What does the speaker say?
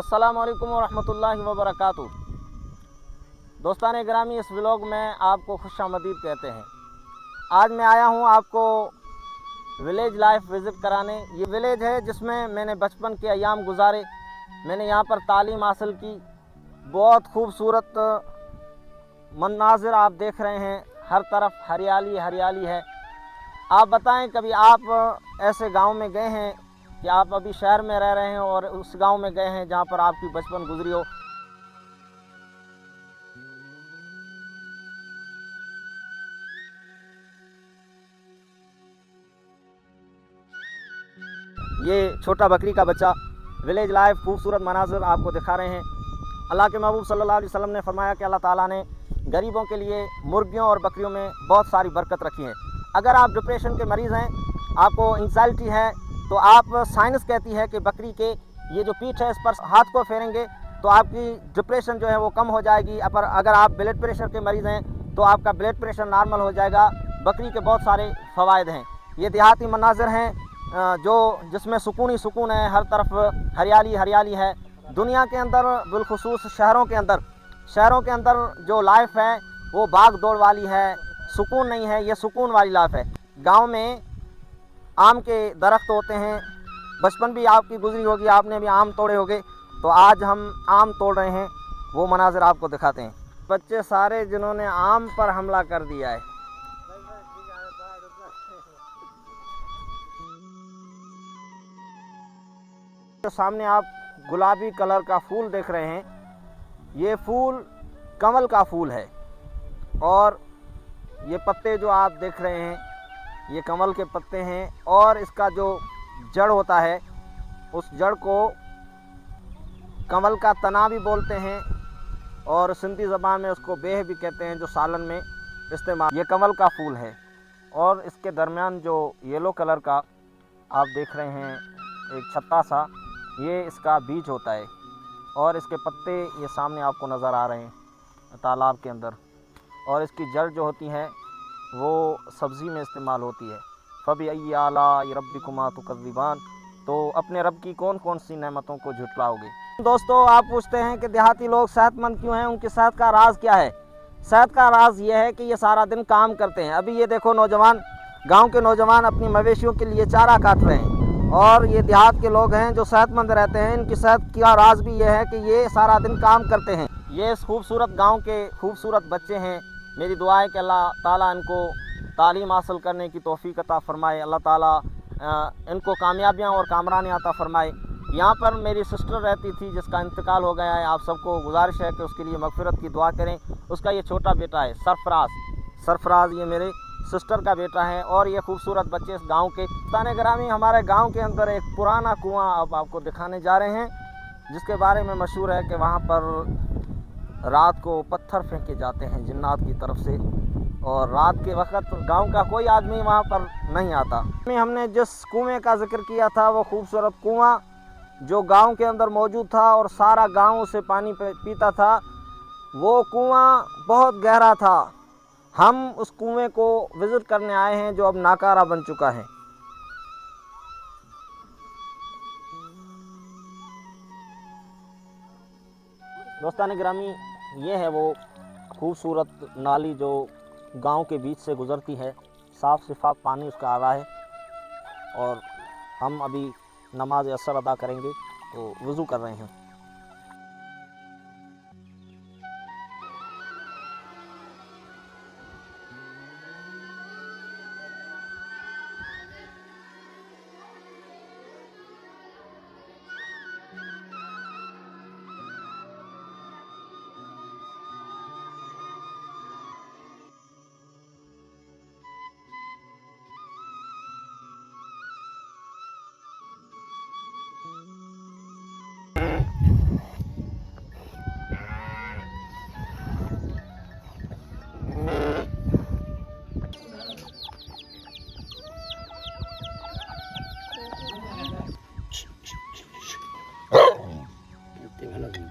अस्सलाम वालेकुम वरहमतुल्लाहि वबरकातुह। दोस्तान गिरामी, इस व्लॉग में आपको खुशामदीद कहते हैं। आज मैं आया हूं आपको विलेज लाइफ विज़िट कराने। ये विलेज है जिसमें मैंने बचपन के अयाम गुजारे। मैंने यहाँ पर तालीम हासिल की। बहुत खूबसूरत मनाजिर आप देख रहे हैं, हर तरफ हरियाली हरियाली है। आप बताएं, कभी आप ऐसे गांव में गए हैं कि आप अभी शहर में रह रहे हैं और उस गांव में गए हैं जहां पर आपकी बचपन गुजरी हो? ये छोटा बकरी का बच्चा, विलेज लाइफ, खूबसूरत मनाजिर आपको दिखा रहे हैं। अल्लाह के महबूब सल्लल्लाहु अलैहि वसल्लम ने फरमाया कि अल्लाह ताला ने गरीबों के लिए मुर्गियों और बकरियों में बहुत सारी बरकत रखी है। अगर आप डिप्रेशन के मरीज़ हैं, आपको एंग्जाइटी है, तो आप साइंस कहती है कि बकरी के ये जो पीठ है इस पर हाथ को फेरेंगे तो आपकी डिप्रेशन जो है वो कम हो जाएगी। अगर आप ब्लड प्रेशर के मरीज़ हैं तो आपका ब्लड प्रेशर नॉर्मल हो जाएगा। बकरी के बहुत सारे फ़वाइद हैं। ये देहाती मनाजिर हैं जो जिसमें सुकून ही सुकून है, हर तरफ हरियाली हरियाली है। दुनिया के अंदर बिलखुसूस शहरों के अंदर जो लाइफ है वो भाग दौड़ वाली है, सुकून नहीं है। ये सुकून वाली लाइफ है। गांव में आम के दरख्त होते हैं। बचपन भी आपकी गुजरी होगी, आपने भी आम तोड़े होंगे। तो आज हम आम तोड़ रहे हैं, वो मनाजिर आपको दिखाते हैं। बच्चे सारे जिन्होंने आम पर हमला कर दिया है। तो सामने आप गुलाबी कलर का फूल देख रहे हैं। ये फूल कमल का फूल है और ये पत्ते जो आप देख रहे हैं ये कमल के पत्ते हैं। और इसका जो जड़ होता है उस जड़ को कमल का तना भी बोलते हैं और सिंधी ज़बान में उसको बेह भी कहते हैं, जो सालन में इस्तेमाल। ये कमल का फूल है और इसके दरमियान जो येलो कलर का आप देख रहे हैं एक छत्ता सा, ये इसका बीज होता है। और इसके पत्ते ये सामने आपको नज़र आ रहे हैं तालाब के अंदर। और इसकी जड़ जो होती है वो सब्ज़ी में इस्तेमाल होती है। फ़बी आला रब्बिकुमा तुकज़्ज़िबान। तो अपने रब की कौन कौन सी नेमतों को झुटलाओगे? दोस्तों, आप पूछते हैं कि देहाती लोग सेहतमंद क्यों हैं, उनकी सेहत का राज क्या है? सेहत का राज ये है कि ये सारा दिन काम करते हैं। अभी ये देखो नौजवान, गांव के नौजवान अपनी मवेशियों के लिए चारा काट रहे हैं। और ये देहात के लोग हैं जो सेहतमंद रहते हैं। इनकी सेहत का राज भी ये है कि ये सारा दिन काम करते हैं। ये इस खूबसूरत गाँव के खूबसूरत बच्चे हैं। मेरी दुआ है कि अल्लाह ताला इनको तालीम हासिल करने की तौफीक अता फ़रमाए। अल्लाह ताला इनको कामयाबियाँ और कामरानी अता फ़रमाए। यहाँ पर मेरी सिस्टर रहती थी जिसका इंतकाल हो गया है। आप सबको गुजारिश है कि उसके लिए मगफिरत की दुआ करें। उसका ये छोटा बेटा है सरफराज, ये मेरे सिस्टर का बेटा है। और ये खूबसूरत बच्चे इस गाँव के। ताने ग्रामी, हमारे गाँव के अंदर एक पुराना कुआँ अब आपको दिखाने जा रहे हैं, जिसके बारे में मशहूर है कि वहाँ पर रात को पत्थर फेंके जाते हैं जिन्नात की तरफ से। और रात के वक्त गांव का कोई आदमी वहां पर नहीं आता। हमने जिस कुएं का जिक्र किया था वो खूबसूरत कुआं जो गांव के अंदर मौजूद था और सारा गांव उसे पानी पीता था, वो कुआं बहुत गहरा था। हम उस कुएं को विज़िट करने आए हैं जो अब नाकारा बन चुका है। दोस्तान गिरामी, ये है वो खूबसूरत नाली जो गांव के बीच से गुज़रती है। साफ़ शफाफ पानी उसका आ रहा है। और हम अभी नमाज असर अदा करेंगे तो वज़ू कर रहे हैं। Tinggal lagi.